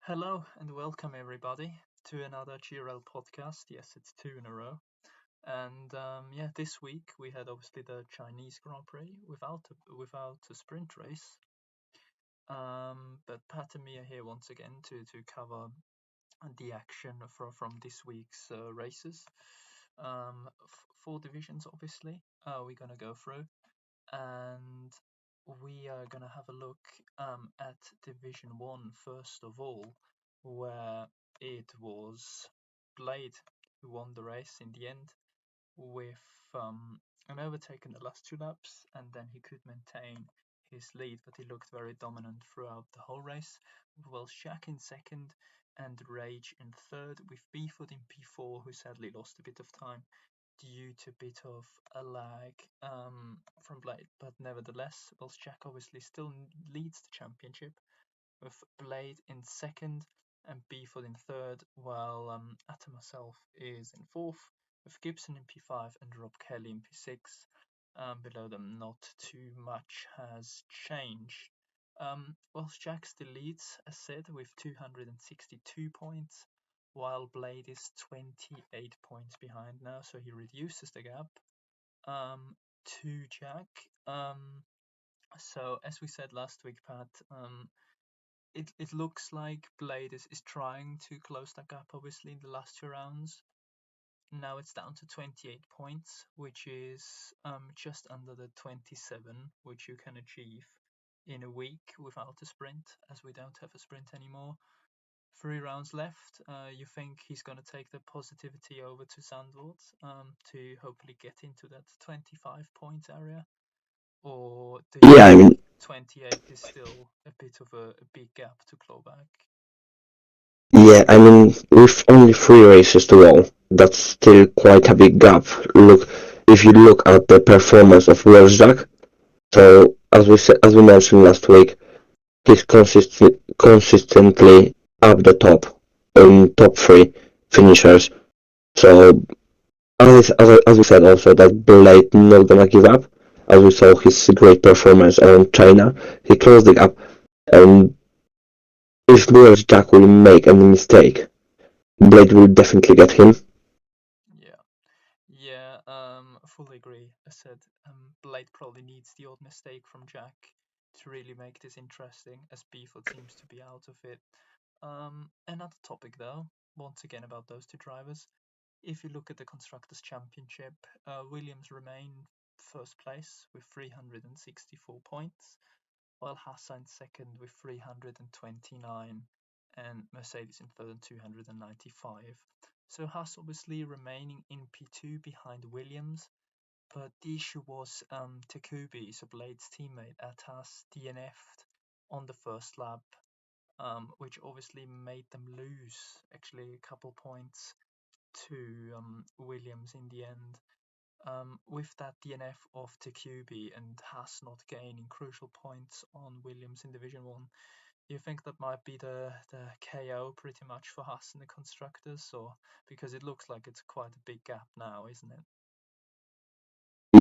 Hello and welcome everybody to another GRL podcast. Yes, it's two in a row. And this week we had obviously the Chinese Grand Prix without a sprint race. But Pat and me are here once again to cover the action from this week's races. Four divisions, obviously. We're gonna go through, and we are gonna have a look at Division One first of all, where it was Blade who won the race in the end with an overtake in the last two laps, and then he could maintain his lead, but he looked very dominant throughout the whole race. Well, Shaq in second and Rage in third, with Beeford in P4, who sadly lost a bit of time due to a bit of a lag from Blade, but nevertheless, well, Shaq obviously still leads the championship with Blade in second and Beeford in third, while Atta myself is in fourth, with Gibson in P5 and Rob Kelly in P6. Below them, not too much has changed. Well, Jack still leads, as said, with 262 points, while Blade is 28 points behind now, so he reduces the gap to Jack. So, as we said last week, Pat, it looks like Blade is trying to close that gap, obviously, in the last two rounds. Now it's down to 28 points, which is just under the 27 which you can achieve in a week without a sprint, as we don't have a sprint anymore. 3 rounds left. You think he's going to take the positivity over to Zandvoort to hopefully get into that 25 points area? Or do you Yeah, I think mean, 28 is still a bit of a big gap to claw back? with only three races to go, that's still quite a big gap. Look, if you look at the performance of Jack, so as we mentioned last week, he's consistently up the top in top three finishers. So as we said also that Blade not gonna give up. As we saw his great performance on China, he closed the gap. And if Jack will make any mistake, Blade will definitely get him. Yeah, yeah, fully agree. I said Blade probably needs the odd mistake from Jack to really make this interesting, as Beeford seems to be out of it. Another topic though, once again about those two drivers. If you look at the Constructors' Championship, Williams remain first place with 364 points, while Hassan second with 329 and Mercedes in third 295. So Haas obviously remaining in P2 behind Williams, but the issue was Takubi, so Blade's teammate at Haas, DNF'd on the first lap, which obviously made them lose actually a couple points to Williams in the end. With that DNF of Takubi and Haas not gaining crucial points on Williams in Division 1, you think that might be the KO pretty much for Haas and the constructors, or because it looks like it's quite a big gap now, isn't it?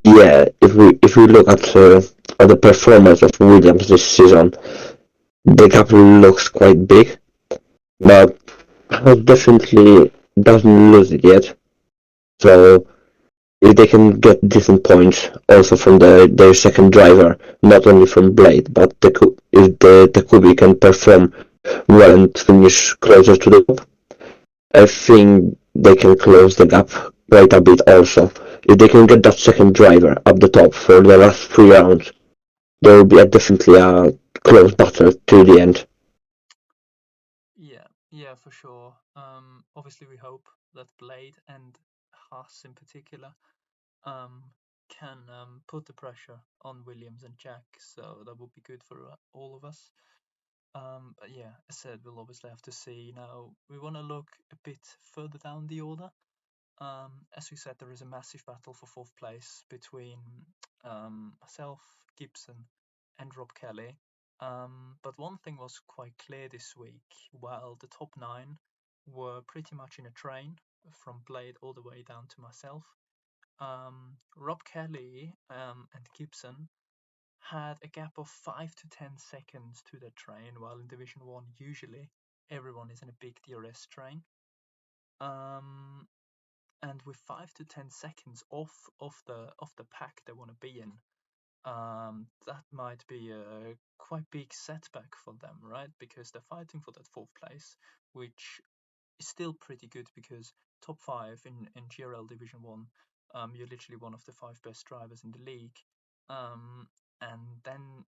Yeah, if we look at the performance of Williams this season, the gap looks quite big, but Haas definitely doesn't lose it yet. So if they can get decent points also from their second driver, not only from Blade, but if the Takubi can perform well and finish closer to the top, I think they can close the gap quite a bit also. If they can get that second driver up the top for the last three rounds, there will be definitely a close battle to the end. Yeah, yeah, for sure. Obviously, we hope that Blade and Haas in particular um, can put the pressure on Williams and Jack, so that would be good for all of us. But yeah, as I said, we'll obviously have to see. Now, we want to look a bit further down the order. As we said, there is a massive battle for fourth place between myself, Gibson, and Rob Kelly. But one thing was quite clear this week. While the top nine were pretty much in a train from Blade all the way down to myself, Rob Kelly and Gibson had a gap of 5 to 10 seconds to the train, while in Division 1, usually everyone is in a big DRS train. Um, and with 5 to 10 seconds off the pack they want to be in, that might be a quite big setback for them, right? Because they're fighting for that fourth place, which is still pretty good because top five in GRL Division One, you're literally one of the five best drivers in the league. And then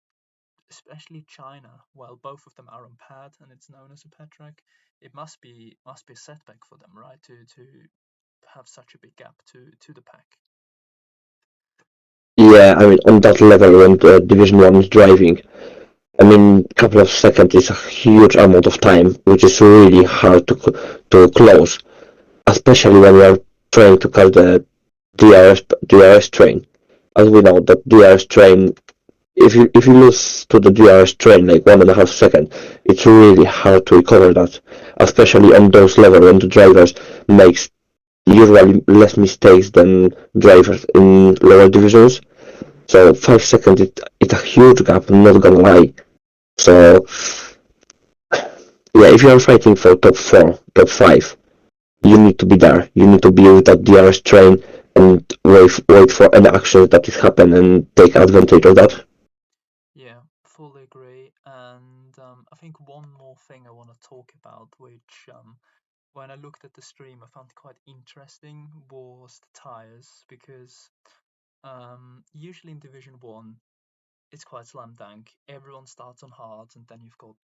especially China, while both of them are on pad and it's known as a pad track, it must be a setback for them, right? To have such a big gap to the pack. Yeah, I mean, on that level when Division 1 is driving, I mean, a couple of seconds is a huge amount of time, which is really hard to close, especially when you are trying to catch the DRS train. As we know, that DRS train, if you lose to the DRS train like 1.5 seconds, it's really hard to recover that, especially on those levels when the drivers makes usually less mistakes than drivers in lower divisions. So 5 seconds, it's a huge gap. I'm not gonna lie. So yeah, if you're fighting for top four, top five, you need to be there. You need to be with that DRS train and wait for any action that is happen and take advantage of that. Yeah, fully agree. And I think one more thing I want to talk about, which when I looked at the stream, I found quite interesting, was the tires because usually in Division One, it's quite slam dunk. Everyone starts on hards, and then you've got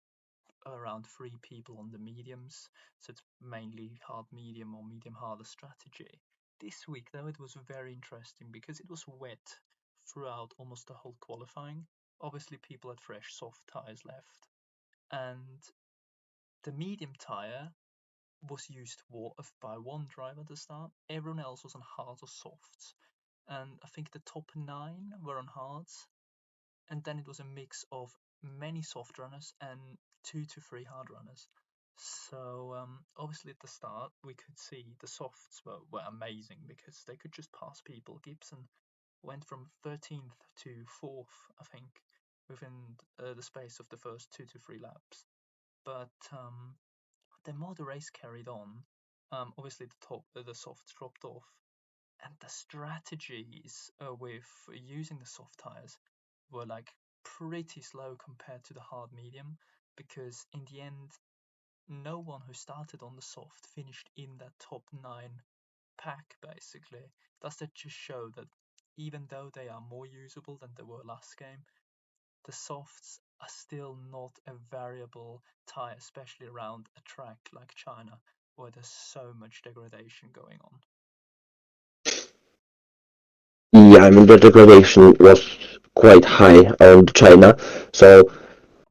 around three people on the mediums. So it's mainly hard medium or medium harder strategy. This week, though, it was very interesting because it was wet throughout almost the whole qualifying. Obviously, people had fresh soft tires left, and the medium tire was used by one driver at the start. Everyone else was on hards or softs, and I think the top nine were on hards, and then it was a mix of many soft runners and 2 to 3 hard runners. So obviously at the start we could see the softs were amazing because they could just pass people. Gibson went from 13th to 4th, I think, within the space of the first 2 to 3 laps. But the more the race carried on, obviously the softs dropped off, and the strategies with using the soft tires were like pretty slow compared to the hard medium, because in the end no one who started on the soft finished in that top 9 pack. Basically, does that just show that even though they are more usable than they were last game, the softs are still not a variable tire, especially around a track like China where there's so much degradation going on. Yeah, I mean the degradation was quite high on China. So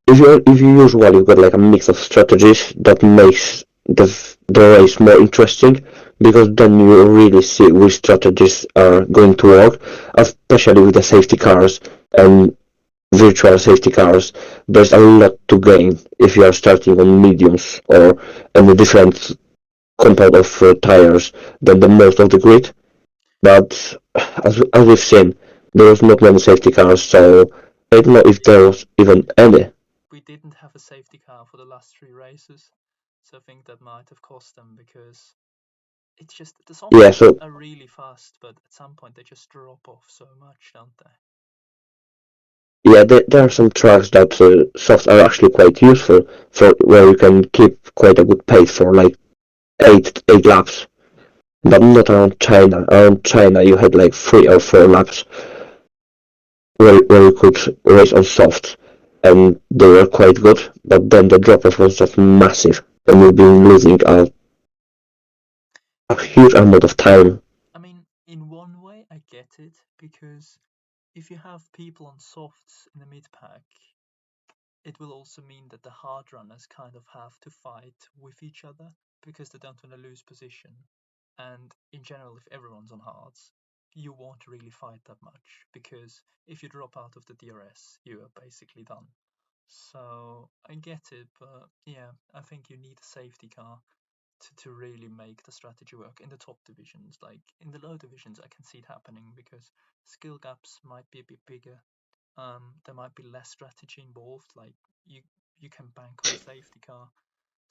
if you usually got like a mix of strategies that makes the race more interesting, because then you really see which strategies are going to work, especially with the safety cars and virtual safety cars. There's a lot to gain if you are starting on mediums or any different compound of tires than the most of the grid. But as we've seen, there was not many safety cars, so I don't know if there was even any. We didn't have a safety car for the last 3 races, so I think that might have cost them, because it's just the Yeah, softs so are really fast, but at some point they just drop off so much, don't they? yeah, there are some tracks that softs are actually quite useful for where you can keep quite a good pace for like eight laps. Yeah, But not around China. Around China, you had like 3 or 4 laps where you could race on softs, and they were quite good. But then the drop off was just massive, and you've been losing a huge amount of time. I mean, in one way, I get it, because if you have people on softs in the mid pack, it will also mean that the hard runners kind of have to fight with each other because they don't want to lose position. And in general, if everyone's on hards, you won't really fight that much, because if you drop out of the DRS, you are basically done. So I get it, but yeah, I think you need a safety car to really make the strategy work in the top divisions. Like in the low divisions, I can see it happening because skill gaps might be a bit bigger. There might be less strategy involved. Like you you can bank on a safety car.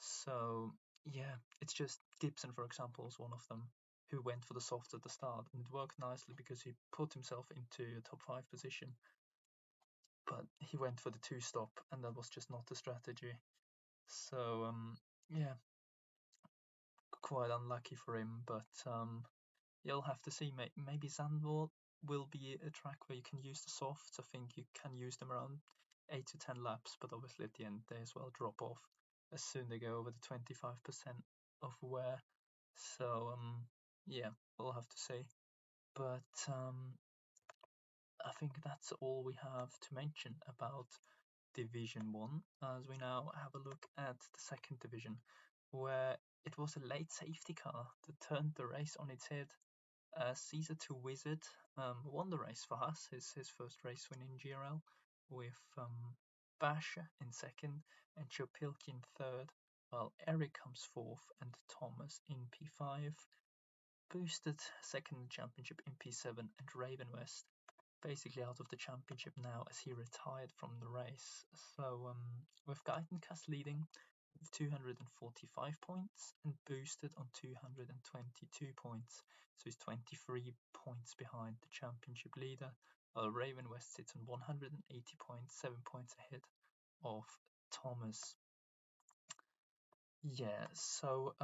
So yeah, it's just Gibson, for example, was one of them who went for the soft at the start, and it worked nicely because he put himself into a top five position. But he went for the two stop, and that was just not the strategy. So yeah, quite unlucky for him. But you'll have to see. Maybe Zandvoort will be a track where you can use the softs. I think you can use them around 8 to 10 laps, but obviously at the end they as well drop off as soon they go over the 25% of wear. So yeah, we'll have to see. But I think that's all we have to mention about Division 1, as we now have a look at the second division, where it was a late safety car that turned the race on its head. Caesar to Wizard won the race for us, his first race win in GRL, with Bash in second and Chopilki in third, while Eric comes fourth and Thomas in P5. Boosted second championship in P7, and Raven West basically out of the championship now as he retired from the race. So with Geitenkass leading with 245 points and boosted on 222 points. So he's 23 points behind the championship leader. Raven West sits on 180 points, 7 points ahead of Thomas. Yeah, so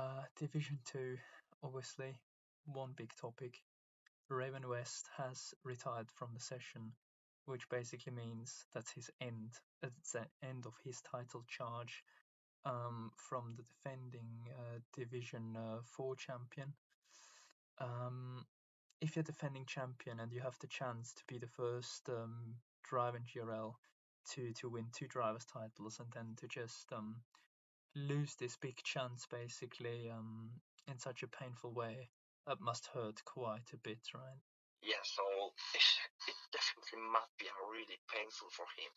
Division 2, obviously, one big topic. Raven West has retired from the session, which basically means that's his end. It's the end of his title charge from the defending Division 4 champion. If you're defending champion and you have the chance to be the first driver in GRL to win two drivers titles and then to just lose this big chance basically in such a painful way, that must hurt quite a bit, right? Yeah, so it definitely must be really painful for him,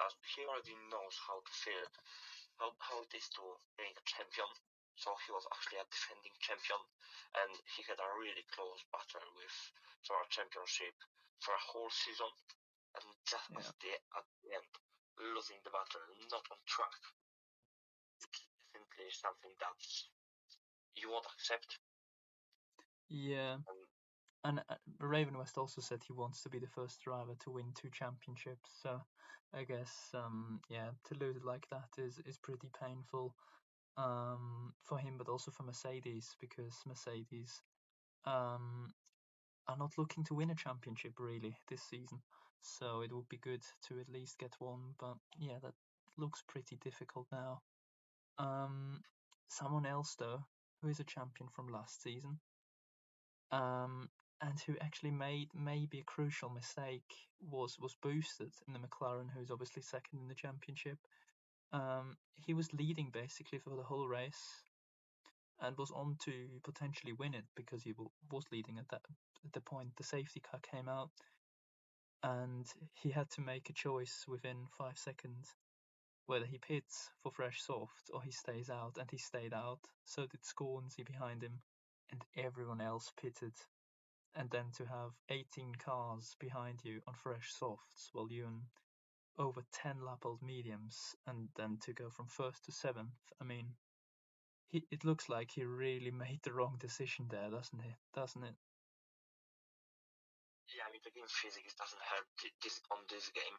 as he already knows how to feel, how it is to being a champion. So he was actually a defending champion, and he had a really close battle with for a championship for a whole season, and just at the end, losing the battle, not on track. It's definitely something that you won't accept. Yeah. And Raven West also said he wants to be the first driver to win two championships. So I guess, yeah, to lose it like that is pretty painful for him, but also for Mercedes, because Mercedes are not looking to win a championship really this season. So it would be good to at least get one. But yeah, that looks pretty difficult now. Someone else though, who is a champion from last season, and who actually made maybe a crucial mistake was boosted in the McLaren, who's obviously second in the championship. He was leading basically for the whole race and was on to potentially win it because he was leading at the point the safety car came out, and he had to make a choice within 5 seconds whether he pits for fresh soft or he stays out, and he stayed out. So did Scornsey behind him, and everyone else pitted. And then to have 18 cars behind you on fresh softs while you're in over 10 lap old mediums, and then to go from first to seventh. I mean, it looks like he really made the wrong decision there, doesn't it? Yeah, I mean, the game physics doesn't help this game.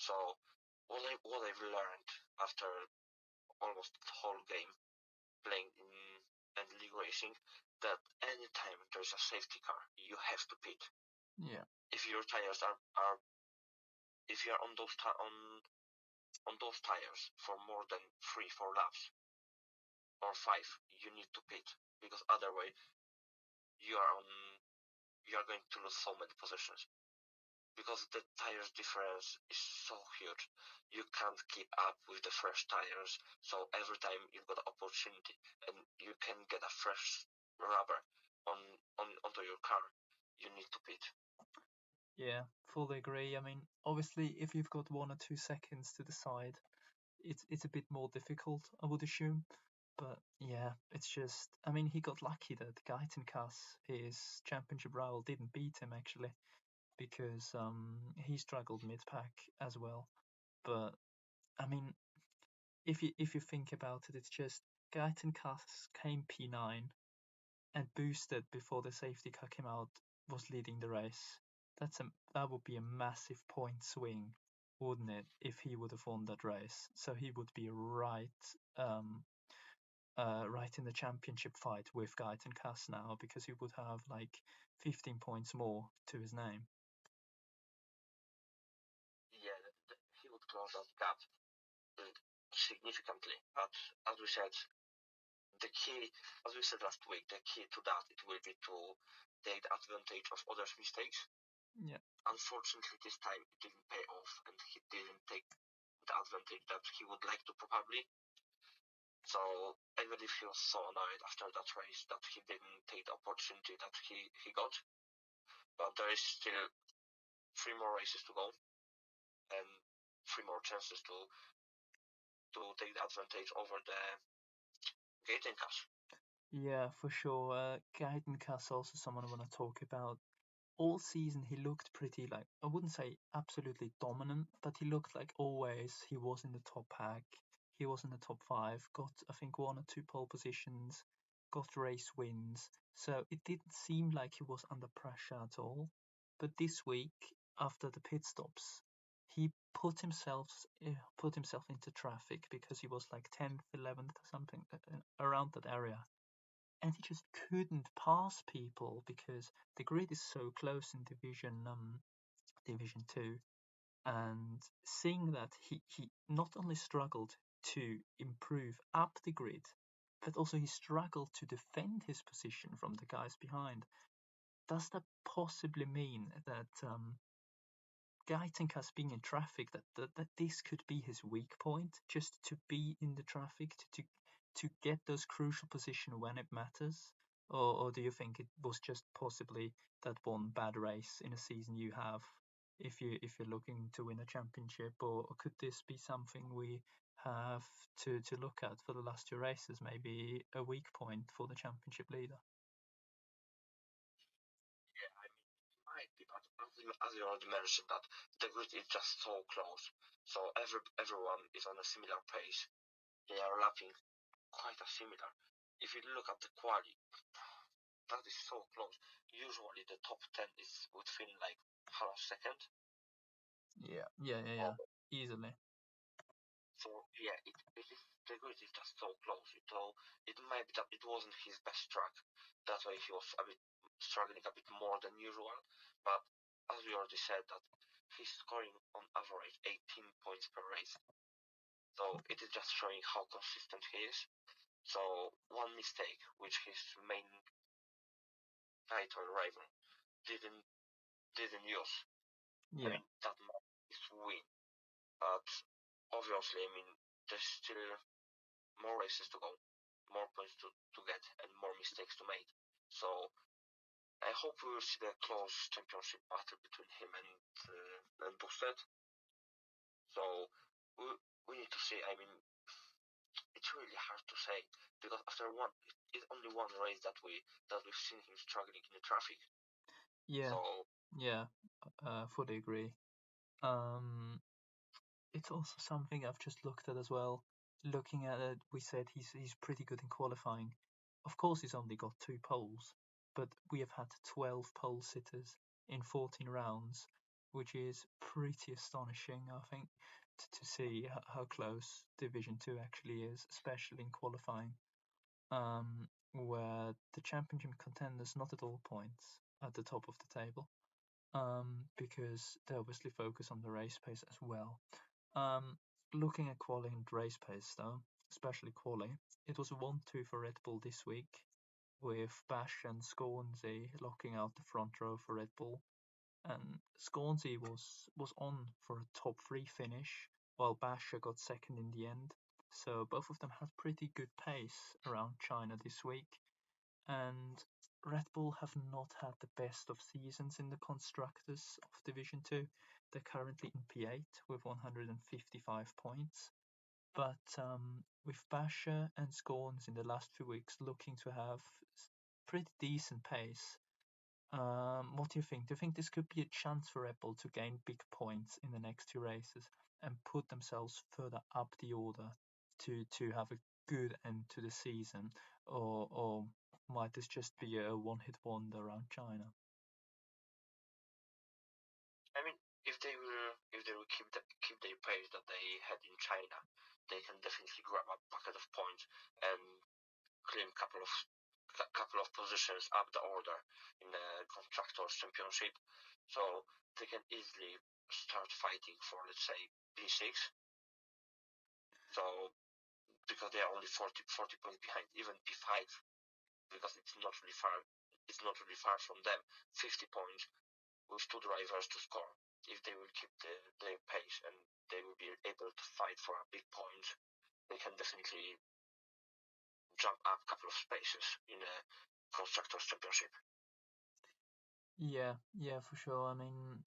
So what I've learned after almost the whole game playing in and league racing, that anytime there's a safety car, you have to pit. Yeah. If your tires are if you're on those tires for more than 3-4 laps or 5, you need to pit, because otherwise you are going to lose so many positions, because the tires difference is so huge. You can't keep up with the fresh tires, so every time you've got an opportunity and you can get a fresh rubber onto your car, you need to pit. Yeah, fully agree. I mean, obviously, if you've got 1 or 2 seconds to decide, it's a bit more difficult, I would assume. But yeah, it's just, I mean, he got lucky that Geitenkass, his championship rival, didn't beat him actually, because he struggled mid pack as well. But I mean, if you think about it, it's just Guyton came P9 and boosted before the safety car came out, was leading the race. That would be a massive point swing, wouldn't it, if he would have won that race? So he would be right in the championship fight with Guyton Cass now, because he would have like 15 points more to his name. Yeah, he would close that gap significantly. But as we said, the key, as we said last week, the key to that it will be to take advantage of others' mistakes. Yeah. Unfortunately, this time it didn't pay off, and he didn't take the advantage that he would like to probably. So I believe he was so annoyed after that race that he didn't take the opportunity that he got. But there is still 3 more races to go, and 3 more chances to take the advantage over the gating cash. Yeah, for sure. Guyton Cass also someone I want to talk about. All season he looked pretty, like, I wouldn't say absolutely dominant, but he looked like always he was in the top pack. He was in the top 5, got I think 1 or 2 pole positions, got race wins. So it didn't seem like he was under pressure at all. But this week, after the pit stops, he put himself into traffic because he was like 10th, 11th, or something around that area, and he just couldn't pass people because the grid is so close in Division 2. And seeing that he not only struggled to improve up the grid, but also he struggled to defend his position from the guys behind. Does that possibly mean that Guyton being in traffic, that this could be his weak point, just to be in the traffic, to get those crucial position when it matters? Or do you think it was just possibly that one bad race in a season you have, if you're looking to win a championship? Or could this be something we have to look at for the last 2 races, maybe a weak point for the championship leader? Yeah, I mean, it might be, but as you already mentioned, that the grid is just so close. So everyone is on a similar pace. They are lapping quite a similar. If you look at the quali, that is so close. Usually the top 10 is within like half second. Yeah. Oh, Easily. so yeah, it is, the grid is just so close. It might be that it wasn't his best track. That's why he was a bit struggling a bit more than usual. But as we already said, that he's scoring on average 18 points per race. So it is just showing how consistent he is. So one mistake, which his main title rival didn't use, I Yeah. mean that might is win. But obviously, I mean there's still more races to go, more points to get, and more mistakes to make. So I hope we will see the close championship battle between him and Busted. So we, we need to see. I mean, it's really hard to say because after it's only one race that we've seen him struggling in the traffic. Yeah. So Yeah. Fully agree. Um, it's also something I've just looked at as well. Looking at it, we said he's pretty good in qualifying. Of course, he's only got 2 poles, but we have had 12 pole sitters in 14 rounds, which is pretty astonishing, I think, to see how close Division 2 actually is, especially in qualifying, where the championship contenders not at all points at the top of the table, because they obviously focus on the race pace as well. Um, Looking at quali and race pace though, especially quali, it was a 1-2 for Red Bull this week, with Bash and Scornsey locking out the front row for Red Bull. And Scornsey was on for a top 3 finish, while Basher got second in the end. So both of them had pretty good pace around China this week. And Red Bull have not had the best of seasons in the constructors of Division 2. They're currently in P8 with 155 points. But with Basher and Scorns in the last few weeks looking to have pretty decent pace, what do you think? Do you think this could be a chance for Red Bull to gain big points in the next 2 races and put themselves further up the order to have a good end to the season, or might this just be a one-hit wonder around China? I mean, if they will keep their pace that they had in China, they can definitely grab a bucket of points and claim couple of positions up the order in the constructors championship. So they can easily start fighting for, let's say, P6. So because they are only 40 points behind, even P5, because it's not really far. It's not really far from them. 50 points with two drivers to score. If they will keep their pace and they will be able to fight for a big point, they can definitely jump up a couple of spaces in the constructors championship. Yeah, yeah, for sure. I mean,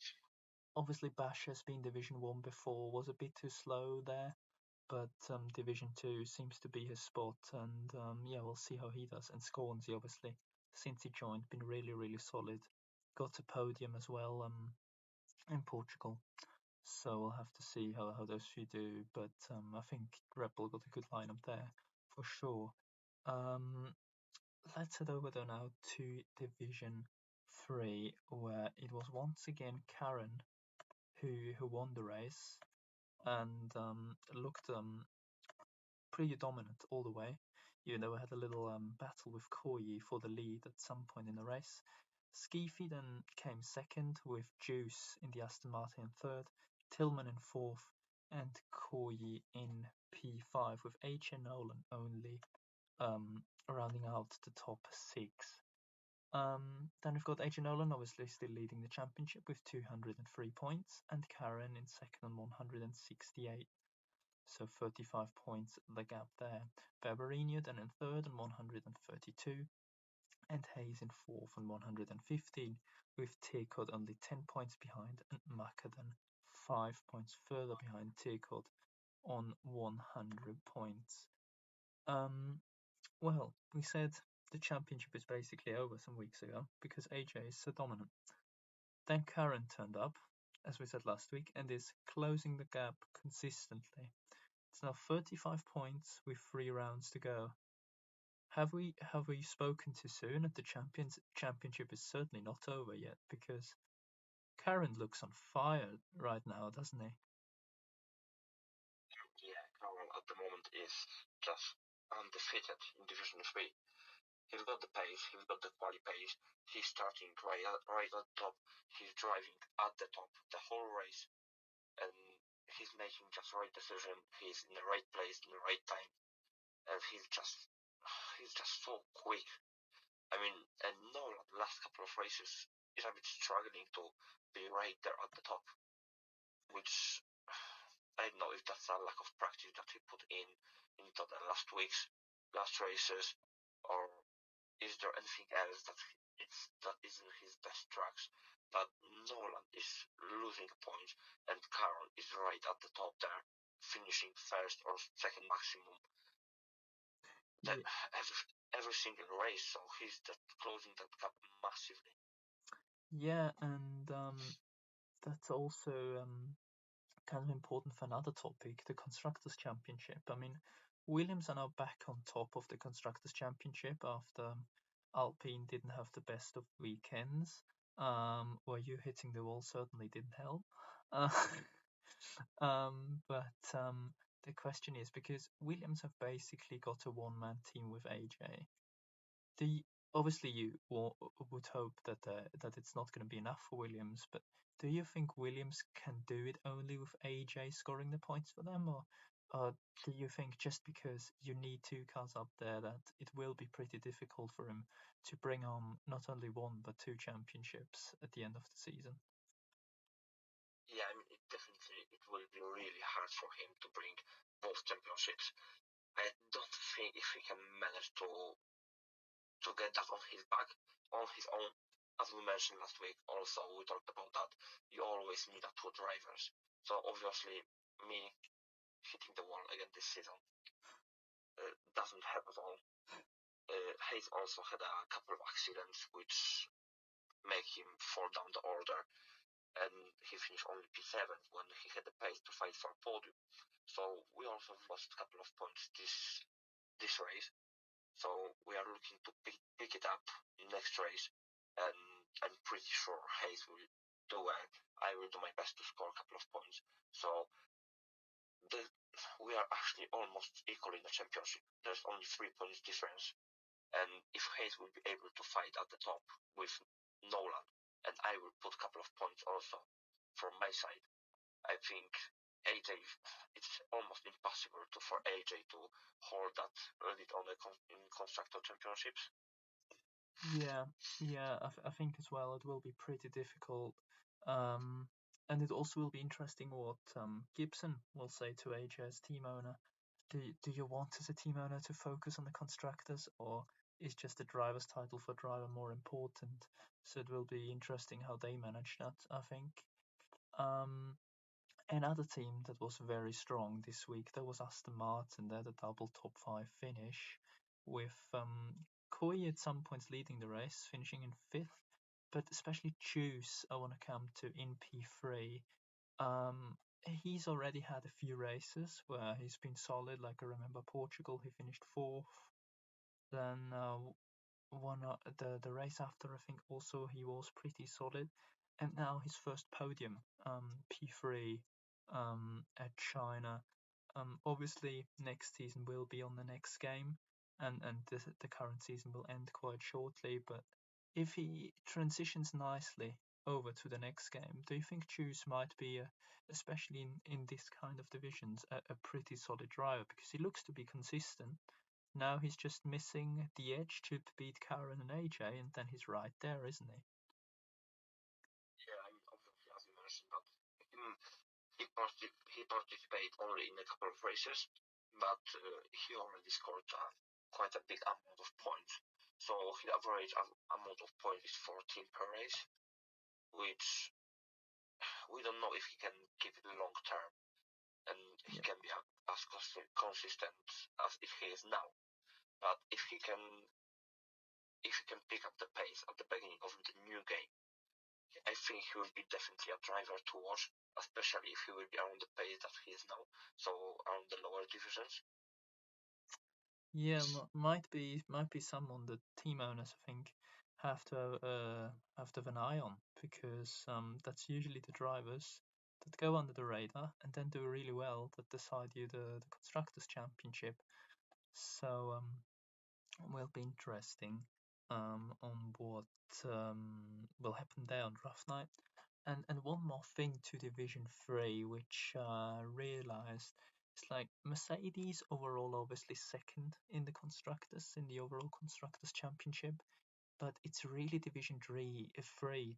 obviously Bash has been Division 1 before, was a bit too slow there, but Division 2 seems to be his spot, and yeah, we'll see how he does. And Scornsy, obviously, since he joined, been really, really solid. Got a podium as well in Portugal, so we'll have to see how those few do. But I think Red Bull got a good lineup there for sure. Um, let's head over though now to Division 3, where it was once again Karen who won the race and looked pretty dominant all the way, even though we had a little battle with Koyi for the lead at some point in the race. Skiffy then came second with Juice in the Aston Martin in third, Tillman in fourth, and Koyi in P5 with AJ Nolan only rounding out the top six. Then we've got AJ Nolan obviously still leading the championship with 203 points, and Karen in second on 168. So 35 points the gap there. Barbarino then in third on 132, and Hayes in fourth on 115, with Teekot only 10 points behind, and Makadan 5 points further behind Teekot on 100 points. Well, we said the championship is basically over some weeks ago because AJ is so dominant. Then Karen turned up, as we said last week, and is closing the gap consistently. It's now 35 points with 3 rounds to go. Have we spoken too soon? And the championship is certainly not over yet because Karen looks on fire right now, doesn't he? Yeah, Carroll at the moment is just undefeated in Division 3. He's got the pace, he's got the quality pace, he's starting right at the top, he's driving at the top the whole race, and he's making just the right decision, he's in the right place, in the right time, and he's just so quick. I mean, and Nolan, last couple of races, is a bit struggling to be right there at the top, which I don't know if that's a lack of practice that he put into the last races, or is there anything else that isn't his best tracks? But Nolan is losing points, and Carroll is right at the top there, finishing first or second maximum. Yeah. Every single race, so he's just closing that gap massively. Yeah, and that's also kind of important for another topic, the Constructors' Championship. I mean, Williams are now back on top of the Constructors' Championship after Alpine didn't have the best of weekends. Where you hitting the wall certainly didn't help. Uh, but the question is because Williams have basically got a one-man team with AJ. The obviously you would hope that that it's not going to be enough for Williams, but do you think Williams can do it only with AJ scoring the points for them, or do you think just because you need 2 cars up there that it will be pretty difficult for him to bring on not only 1 but 2 championships at the end of the season? Yeah, I mean, it will be really hard for him to bring both championships. I don't think if he can manage to get that on his back on his own. As we mentioned last week, also we talked about that. You always need a 2 drivers. So obviously, me hitting the wall again this season doesn't help at all. Hayes also had a couple of accidents which make him fall down the order, and he finished only P7 when he had the pace to fight for a podium. So we also lost a couple of points this race. So we are looking to pick it up in next race, and I'm pretty sure Hayes will do well. I will do my best to score a couple of points. So we are actually almost equal in the championship. There's only 3 points difference, and if Hayes will be able to fight at the top with Nolan, and I will put a couple of points also from my side, I think AJ, it's almost impossible for AJ to hold that lead on in constructor championships. Yeah, I think as well it will be pretty difficult. And it also will be interesting what Gibson will say to AJ as team owner. Do you want as a team owner to focus on the constructors, or is just the driver's title for driver more important? So it will be interesting how they manage that, I think. Another team that was very strong this week, that was Aston Martin. They had a double top five finish with Koi at some points leading the race, finishing in fifth. But especially Juice, I want to come to in P3. He's already had a few races where he's been solid. Like I remember Portugal, he finished fourth. Then the race after, I think also he was pretty solid, and now his first podium, P3, at China. Obviously next season will be on the next game, and the current season will end quite shortly. But if he transitions nicely over to the next game, do you think Juice might be, especially in this kind of divisions, a pretty solid driver, because he looks to be consistent? Now he's just missing the edge to beat Karen and AJ, and then he's right there, isn't he? Yeah, I mean, obviously, as you mentioned, that he participated only in a couple of races, but he already scored quite a big amount of points. So his average amount of points is 14 per race, which we don't know if he can keep it long term, and he Yeah. can be as consistent as if he is now. But if he can pick up the pace at the beginning of the new game, I think he will be definitely a driver to watch, especially if he will be around the pace that he is now, so around the lower divisions. Yeah, might be someone that team owners, I think, have to have an eye on, because that's usually the drivers that go under the radar and then do really well, that decide you the constructors championship. So will be interesting on what will happen there on draft night. And one more thing to Division 3, which I realized, it's like Mercedes overall obviously second in the constructors, in the overall constructors championship, but it's really Division 3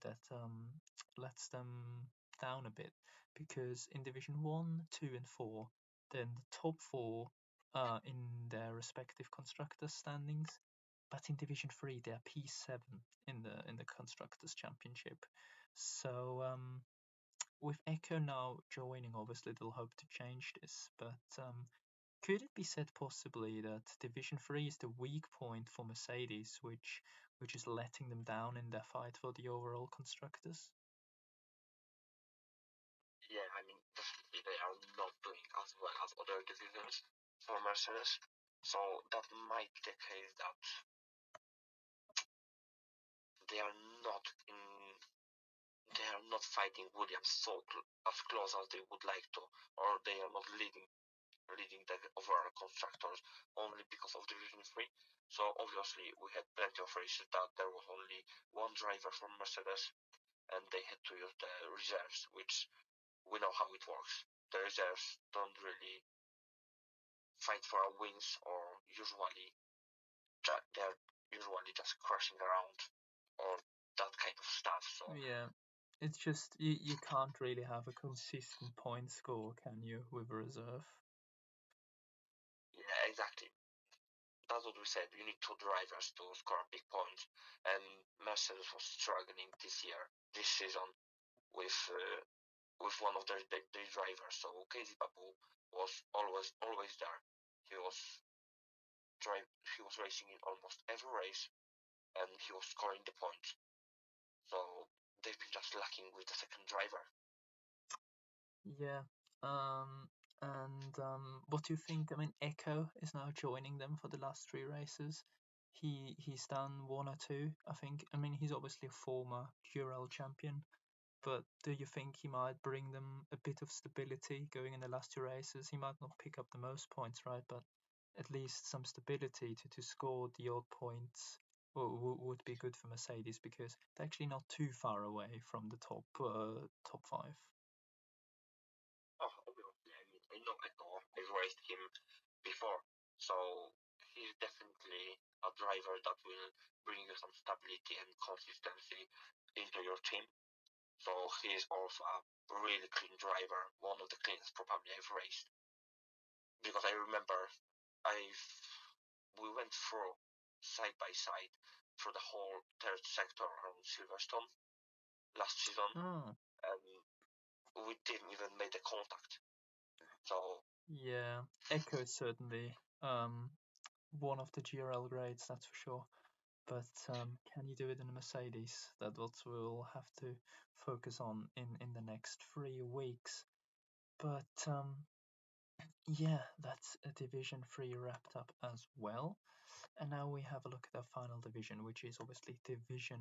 that lets them down a bit, because in Division 1, 2, and 4, then the top four in their respective constructors standings, but in Division 3 they're P7 in the constructors championship. So with Echo now joining, obviously they'll hope to change this, but could it be said possibly that Division 3 is the weak point for Mercedes, which is letting them down in their fight for the overall constructors? Yeah, I mean, definitely they are not doing as well as other divisions for Mercedes. So that might be the case that they are not in they are not fighting Williams as close as they would like to, or they are not leading the overall constructors only because of Division 3. So obviously we had plenty of races that there was only one driver from Mercedes, and they had to use the reserves, which we know how it works. The reserves don't really fight for wins, or they're usually just crashing around or that kind of stuff. So Yeah, it's just you can't really have a consistent point score, can you, with a reserve? yeah, exactly. That's what we said. You need two drivers to score big points, and Mercedes was struggling this season, with one of their drivers. So Casey Babu was always there. He was he was racing in almost every race, and he was scoring the points. So they've been just lacking with the second driver. Yeah. And what do you think? I mean, Echo is now joining them for the last three races. He's done one or two, I think. I mean, he's obviously a former GRL champion, but do you think he might bring them a bit of stability going in the last two races? He might not pick up the most points, right? But at least some stability to score the odd points would be good for Mercedes because they're actually not too far away from the top five. Oh, obviously, I mean, I know Echo. I've raced him before, so he's definitely a driver that will bring you some stability and consistency into your team. So he is also a really clean driver, one of the cleanest probably I've raced. Because I remember we went through side by side through the whole third sector around Silverstone last season, Oh. and we didn't even make the contact. So yeah, Echo is certainly one of the GRL grades, that's for sure. But can you do it in a Mercedes? That's what we'll have to focus on in the next 3 weeks. But yeah, that's a Division 3 wrapped up as well. And now we have a look at our final division, which is obviously Division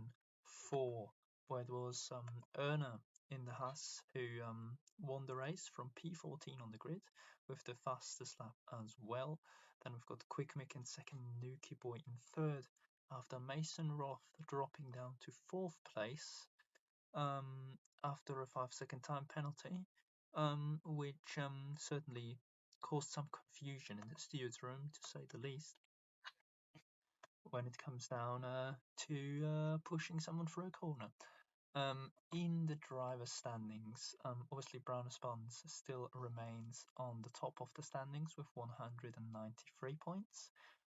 4, where it was Erna in the Haas who won the race from P14 on the grid with the fastest lap as well. Then we've got Quick Mick in second, Nuki Boy in third, after Mason Roth dropping down to fourth place after a 5-second time penalty, which certainly caused some confusion in the steward's room, to say the least, when it comes down to pushing someone through a corner. In the driver's standings, obviously Brown Spons still remains on the top of the standings with 193 points,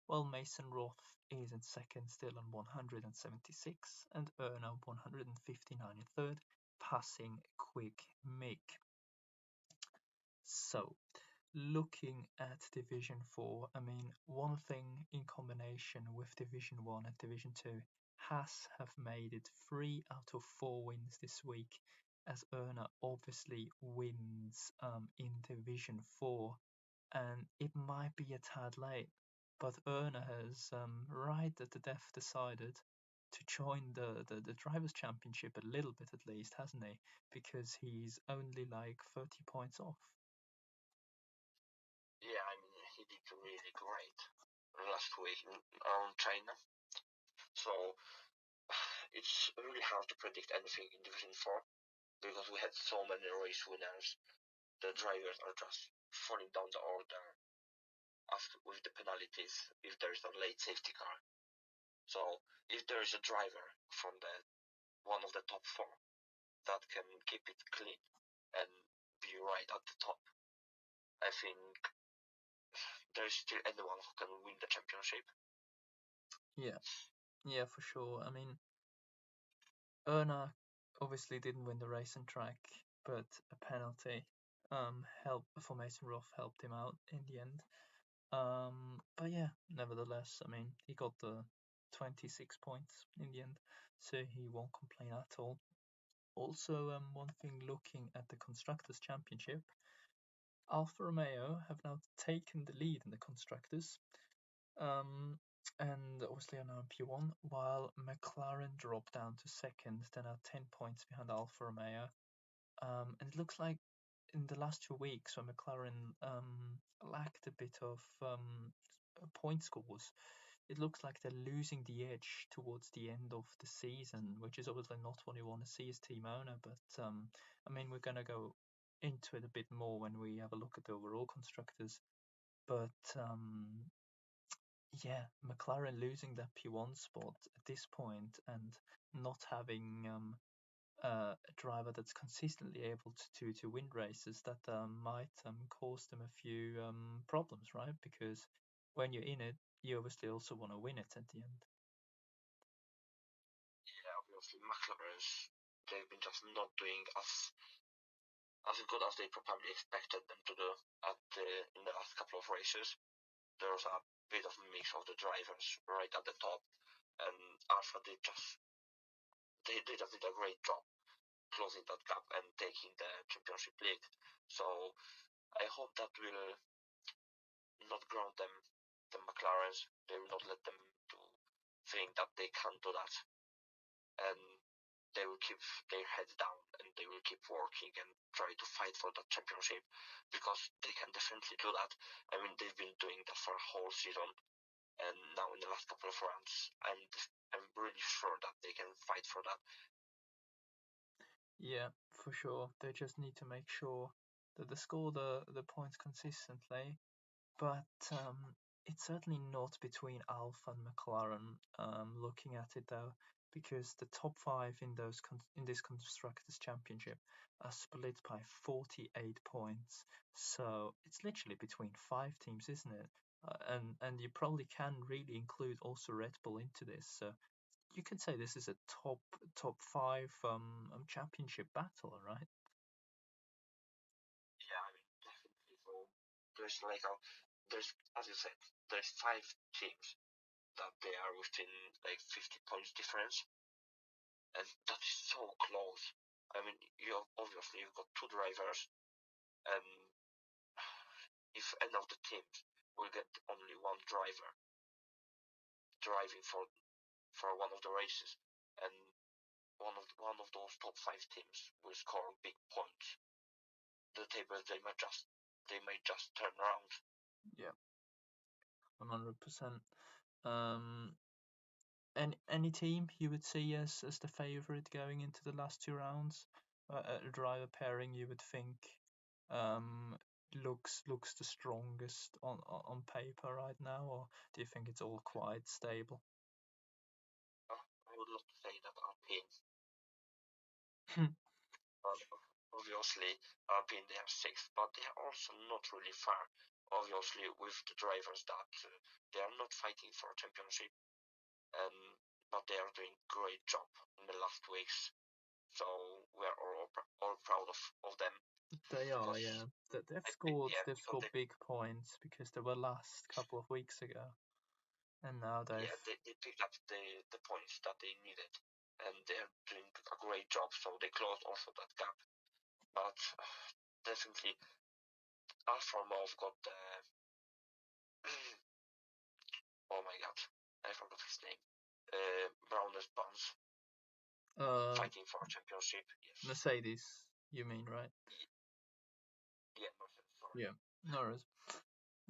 while Mason Roth is in second still on 176, and Erna 159 in third, passing Quick Mick. So, looking at Division 4, I mean, one thing in combination with Division 1 and Division 2, Haas have made it 3 out of 4 wins this week, as Erna obviously wins in Division 4, and it might be a tad late, but Erna has right at the death decided to join the Drivers' Championship a little bit at least, hasn't he? Because he's only like 30 points off. yeah, I mean, he did really great last week around China. So it's really hard to predict anything in Division 4 because we had so many race winners. The drivers are just falling down the order after, with the penalties if there is a late safety car. So if there is a driver from the one of the top 4 that can keep it clean and be right at the top, I think there is still anyone who can win the championship. Yeah, for sure. I mean, Erna obviously didn't win the race and track, but a penalty helped for Mason Roth helped him out in the end. But yeah, nevertheless, I mean, he got the 26 points in the end, so he won't complain at all. Also, one thing looking at the Constructors' Championship, Alfa Romeo have now taken the lead in the Constructors, and obviously are now in P1, while McLaren dropped down to second. They're now 10 points behind Alfa Romeo. And it looks like in the last 2 weeks, when McLaren lacked a bit of point scores, it looks like they're losing the edge towards the end of the season, which is obviously not what you want to see as team owner. But I mean, we're going to go into it a bit more when we have a look at the overall constructors. But yeah, McLaren losing that P1 spot at this point and not having a driver that's consistently able to win races, that might cause them a few problems, right? Because when you're in it, you obviously also want to win it at the end. Yeah, obviously McLaren's, they've been just not doing as good as they probably expected them to do in the last couple of races. There was a bit of a mix of the drivers right at the top, and Alpha did just they did a great job closing that gap and taking the championship lead. So I hope that will not ground them, the McLarens. They will not let them to think that they can't do that, and they will keep their heads down and they will keep working and try to fight for that championship, because they can definitely do that. I mean, they've been doing that for a whole season, and now in the last couple of rounds, I'm really sure that they can fight for that. Yeah, for sure. They just need to make sure that they score the points consistently. But it's certainly not between Alfa and McLaren. Looking at it though, because the top five in in this constructors championship are split by 48 points. So it's literally between five teams, isn't it? And you probably can really include also Red Bull into this. So you could say this is a top five championship battle, right? Yeah, I mean, definitely. So there's like there's, as you said, there's five teams that they are within like 50 points difference, and that is so close. I mean, you've got two drivers, and if any of the teams will get only one driver driving for one of the races, and one of those top five teams will score big points, the table they might just turn around. Yeah, 100%. Um, any team you would see as the favorite going into the last two rounds? A driver pairing you would think um, looks the strongest on paper right now, or do you think it's all quite stable? I would love to say that Alpine, Hmm. but obviously Alpine they are sixth, but they are also not really far. Obviously, with the drivers that they are not fighting for a championship, and but they are doing great job in the last weeks. So we are all proud of them, They are, because yeah. I think, yeah, They've because scored big points because they were last couple of weeks ago, and now they've they picked up the points that they needed, and they are doing a great job. So they closed also that gap. But definitely, Alfa Romeo got the oh my god, I forgot his name. Brownest Buns uh fighting for a championship. Yes. Mercedes, you mean, right? Yeah, Mercedes, sorry. Yeah, no worries.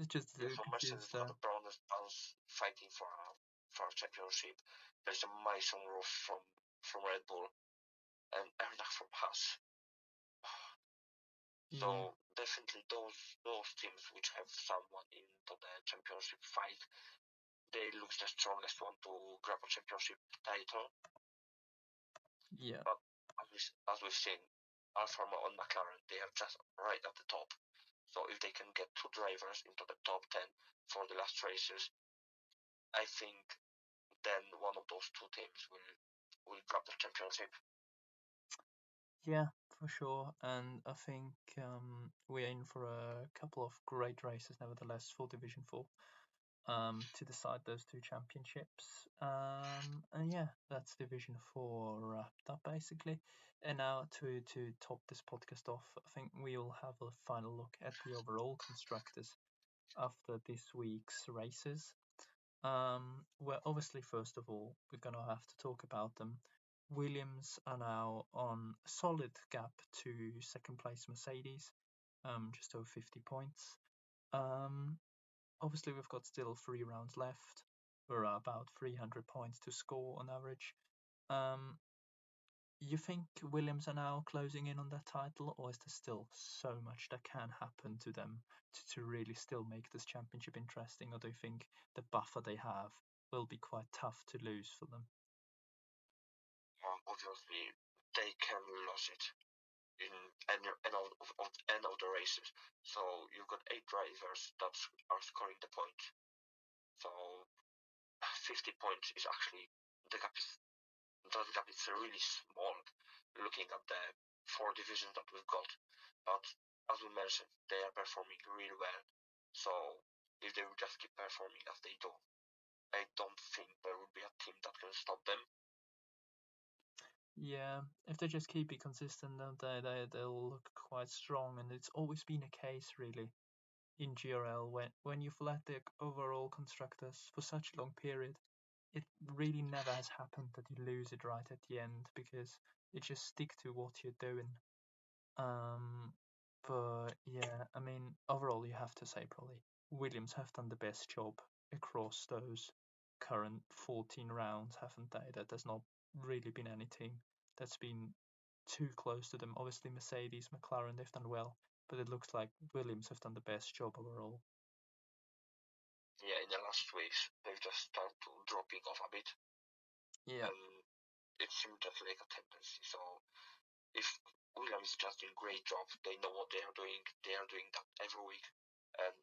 It's just Yeah, so confused Mercedes got there. the Brownest Buns fighting for a championship. There's a Mason Roof from Red Bull and Ernak from Haas. Yeah, So definitely those teams which have someone into the championship fight, they look the strongest one to grab a championship title. yeah, But as we've seen, Alfa Romeo and McLaren, they are just right at the top. So if they can get two drivers into the top 10 for the last races, I think then one of those two teams will grab the championship. yeah, for sure. And I think we're in for a couple of great races, nevertheless, for Division 4 to decide those two championships. And yeah, that's Division 4 wrapped up basically. And now to top this podcast off, I think we'll have a final look at the overall constructors after this week's races. Well, obviously, first of all, we're going to have to talk about them. Williams are now on a solid gap to second place Mercedes, just over 50 points. Um, Obviously, we've got still 3 rounds left. We're about 300 points to score on average. Um, you think Williams are now closing in on that title, or is there still so much that can happen to them to really still make this championship interesting, or do you think the buffer they have will be quite tough to lose for them? Obviously, they can lose it in any of the races. So you've got 8 drivers that are scoring the point. So 50 points is actually the gap is that gap is really small, looking at the 4 divisions that we've got. But as we mentioned, they are performing really well. So if they will just keep performing as they do, I don't think there will be a team that can stop them. Yeah, if they just keep it consistent, then they'll look quite strong, and it's always been a case really in GRL when you've let the overall constructors for such a long period, it really never has happened that you lose it right at the end because you just stick to what you're doing. Um, but yeah, I mean, overall, you have to say probably Williams have done the best job across those current 14 rounds, haven't they? That there's not really been any team that's been too close to them. Obviously, Mercedes, McLaren, they've done well, but it looks like Williams have done the best job overall. Yeah, in the last weeks they've just started to dropping off a bit. Yeah. It seems just like a tendency. So if Williams is just doing great job, they know what they are doing. They are doing that every week, and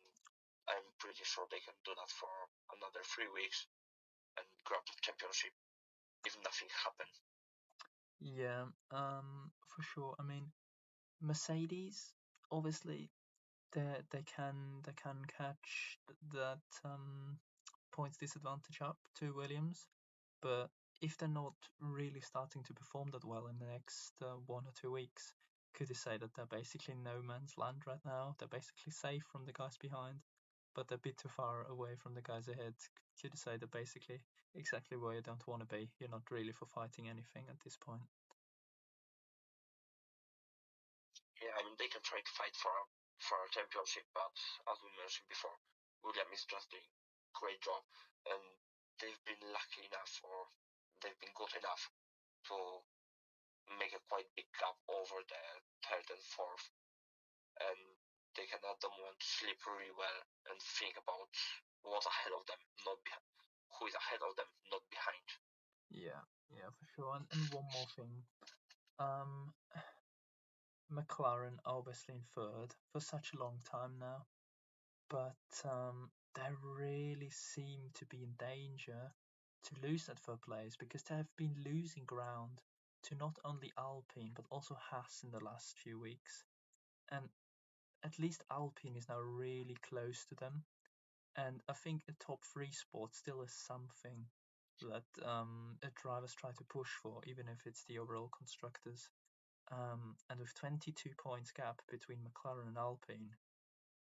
I'm pretty sure they can do that for another 3 weeks and grab the championship if nothing happens. Yeah, for sure. I mean, Mercedes, obviously, they can catch that points disadvantage up to Williams, but if they're not really starting to perform that well in the next 1 or 2 weeks, could you say that they're basically no man's land right now? They're basically safe from the guys behind, but they're a bit too far away from the guys ahead. Could you say they're basically exactly where you don't want to be? You're not really for fighting anything at this point. Yeah, I mean they can try to fight for a championship, but as we mentioned before, William is just doing a great job, and they've been lucky enough, or they've been good enough to make a quite big gap over the third and fourth, and they can at the moment sleep really well and think about what's ahead of them, not behind, who is ahead of them, not behind. Yeah, yeah, for sure. And one more thing. Um, McLaren obviously in third for such a long time now, but they really seem to be in danger to lose that third place because they have been losing ground to not only Alpine but also Haas in the last few weeks. And at least Alpine is now really close to them. And I think a top three spot still is something that drivers try to push for, even if it's the overall constructors. And with 22 points gap between McLaren and Alpine,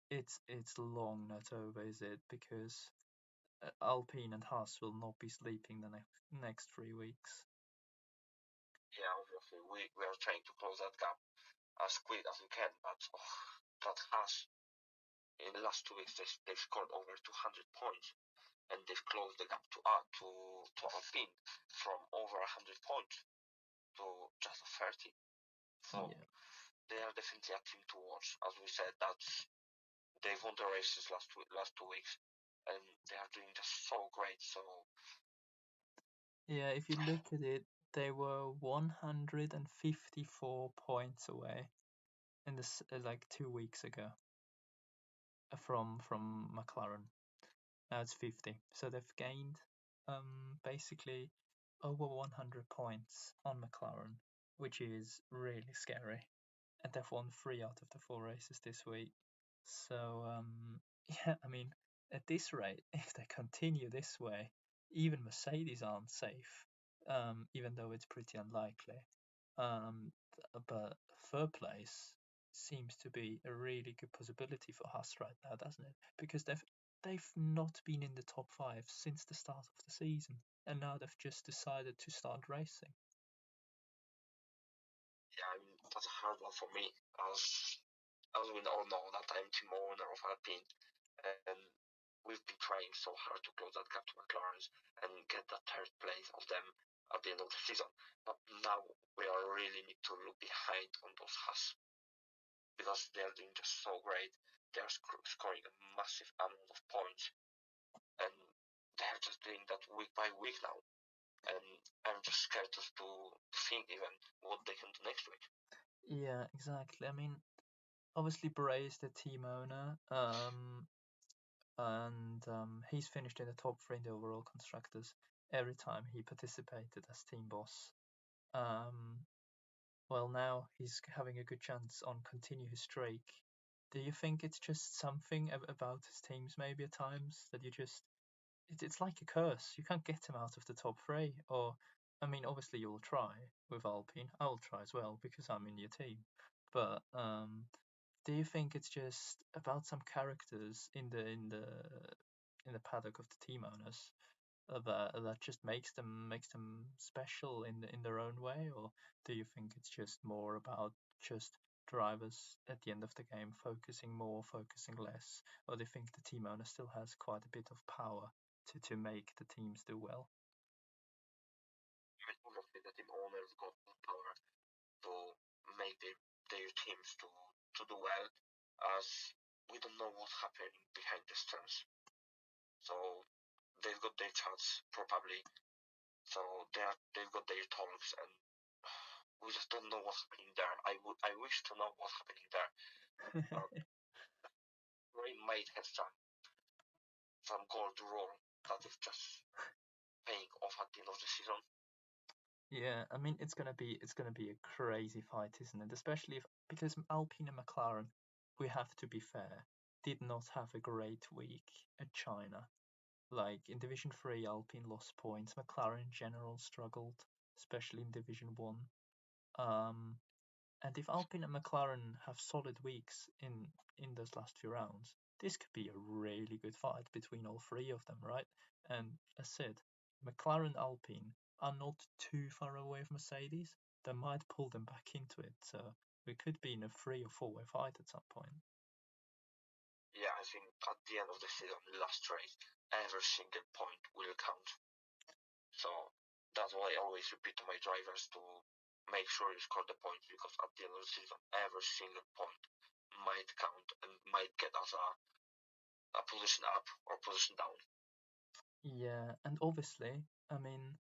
it's long not over, is it? Because Alpine and Haas will not be sleeping the next 3 weeks. Yeah, obviously we are trying to close that gap as quick as we can, but that has in the last 2 weeks they've scored over 200 points, and they've closed the gap to Alpine from over 100 points to just 30. So Yeah. they are definitely a team to watch. As we said, that they've won the races last 2 weeks, and they are doing just so great. So Yeah, if you look at it, they were 154 points away in this like 2 weeks ago from McLaren. Now it's 50, so they've gained basically over 100 points on McLaren, which is really scary. And they've won 3 out of the 4 races this week. So yeah, I mean, at this rate, if they continue this way, even Mercedes aren't safe, even though it's pretty unlikely. But third place seems to be a really good possibility for Haas right now, doesn't it? Because they've not been in the top five since the start of the season, and now they've just decided to start racing. yeah, I mean that's a hard one for me, as we all know that I'm team owner of Alpine, and we've been trying so hard to close that gap to McLaren and get that third place of them at the end of the season. But now we are really need to look behind on those Haas because they are doing just so great. They are scoring a massive amount of points, and they are just doing that week by week now. And I'm just scared to think even what they can do next week. Yeah, exactly. I mean, obviously Bray is the team owner, and he's finished in the top three in the overall constructors every time he participated as team boss. Um, well, now he's having a good chance on continue his streak. Do you think it's just something about his teams maybe at times that you just it's like a curse. You can't get him out of the top three, or I mean, obviously you'll try with Alpine. I will try as well because I'm in your team. But do you think it's just about some characters in the paddock of the team owners that just makes them special in their own way, or do you think it's just more about just drivers at the end of the game focusing more, focusing less, or do you think the team owner still has quite a bit of power to make the teams do well? I mean, obviously the team owners got the power to make their teams to do well, as we don't know what's happening behind the scenes. So they've got their chats probably. So they've got their talks, and we just don't know what's happening there. I wish to know what's happening there. Ray might have some gold roll that is just paying off at the end of the season. Yeah, I mean it's gonna be a crazy fight, isn't it? Especially if because Alpine and McLaren, we have to be fair, did not have a great week at China. Like in Division 3, Alpine lost points. McLaren in general struggled, especially in Division 1. Um, and if Alpine and McLaren have solid weeks in those last few rounds, this could be a really good fight between all three of them, right? And as said, McLaren Alpine are not too far away from Mercedes. They might pull them back into it, so we could be in a 3 or 4 way fight at some point. Yeah, I think at the end of the season, the last race, every single point will count. So that's why I always repeat to my drivers to make sure you score the points, because at the end of the season, every single point might count and might get us a position up or position down. Yeah, and obviously, I mean,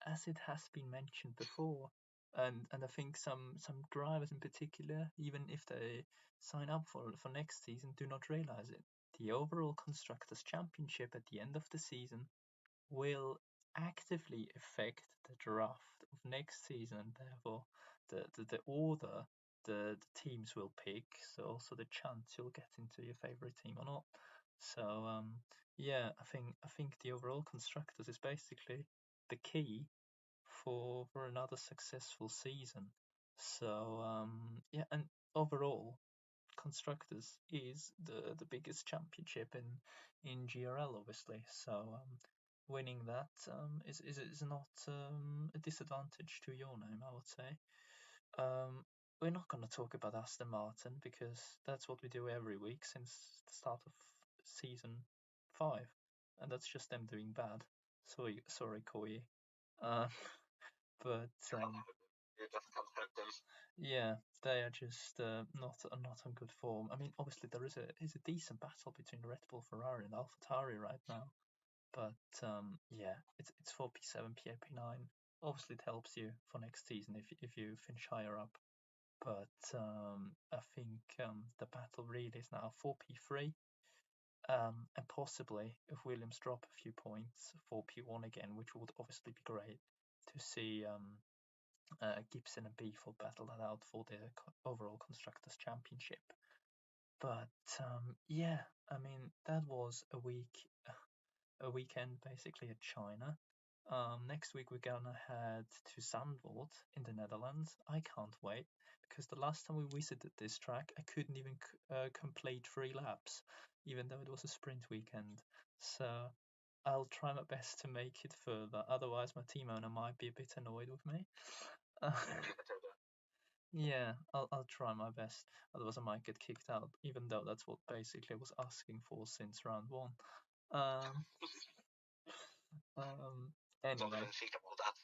as it has been mentioned before, and I think some drivers in particular, even if they sign up for next season, do not realize it. The overall constructors championship at the end of the season will actively affect the draft of next season, and therefore the order the teams will pick, so also the chance you'll get into your favorite team or not. So yeah, I think the overall constructors is basically the key for another successful season. So yeah, and overall, constructors is the biggest championship in GRL, obviously. So winning that is not a disadvantage to your name, I would say. Um, we're not going to talk about Aston Martin because that's what we do every week since the start of season 5, and that's just them doing bad. Sorry, Koyi. Uh, but You just can't help them. yeah, they are just not on good form. I mean, obviously there is a decent battle between Red Bull, Ferrari, and AlphaTauri right now, but yeah, it's 4P7, PAP9. Obviously, it helps you for next season if you finish higher up. But I think the battle really is now 4P3, and possibly if Williams drop a few points, 4P1 again, which would obviously be great to see Gibson and Beef battle that out for the overall Constructors' Championship. But yeah, I mean that was a weekend basically at China. Next week we're gonna head to Zandvoort in the Netherlands. I can't wait because the last time we visited this track, I couldn't even complete 3 laps, even though it was a sprint weekend. So I'll try my best to make it further. Otherwise, my team owner might be a bit annoyed with me. Yeah, I'll try my best. Otherwise, I might get kicked out, even though that's what basically I was asking for since round 1. Um, um, Don't anyway, even think about that.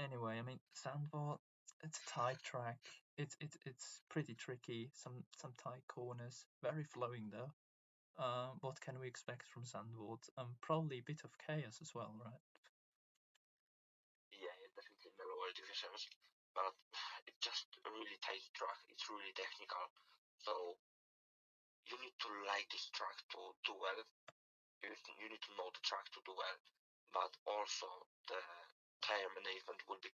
I mean, Sandvoort, it's a tight track. It's pretty tricky. Some tight corners, very flowing though. What can we expect from Sandvoort? Probably a bit of chaos as well, right? Yeah, definitely in the lower divisions, but it's just a really tight track. It's really technical, so you need to like this track to do well. You need to know the track to do well, but also the tire management will be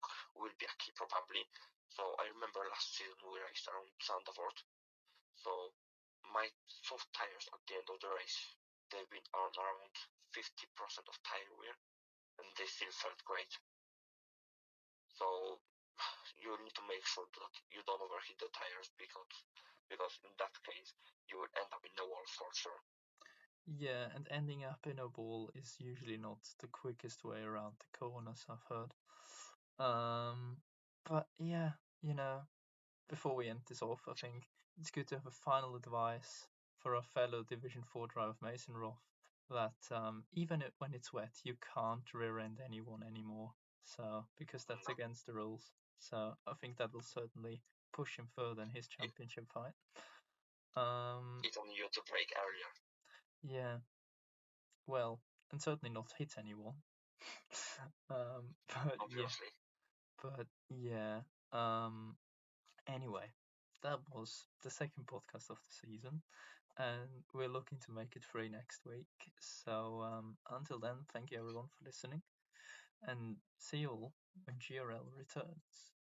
a key probably. So I remember last season we raced around Zandvoort, so my soft tires at the end of the race, they've been on around 50% of tire wear, and they still felt great. So you need to make sure that you don't overheat the tires because in that case you will end up in the wall for sure. Yeah, and ending up in a ball is usually not the quickest way around the corners, I've heard. But yeah, you know, before we end this off, I think it's good to have a final advice for our fellow Division 4 driver Mason Roth that even when it's wet, you can't rear end anyone anymore. So, because that's No, against the rules. So, I think that will certainly push him further in his championship fight. it's on you to break earlier. Yeah, well, and certainly not hit anyone. But yeah, Obviously. but yeah. Um, anyway, that was the second podcast of the season, and we're looking to make it free next week. So until then, thank you everyone for listening, and see you all when GRL returns.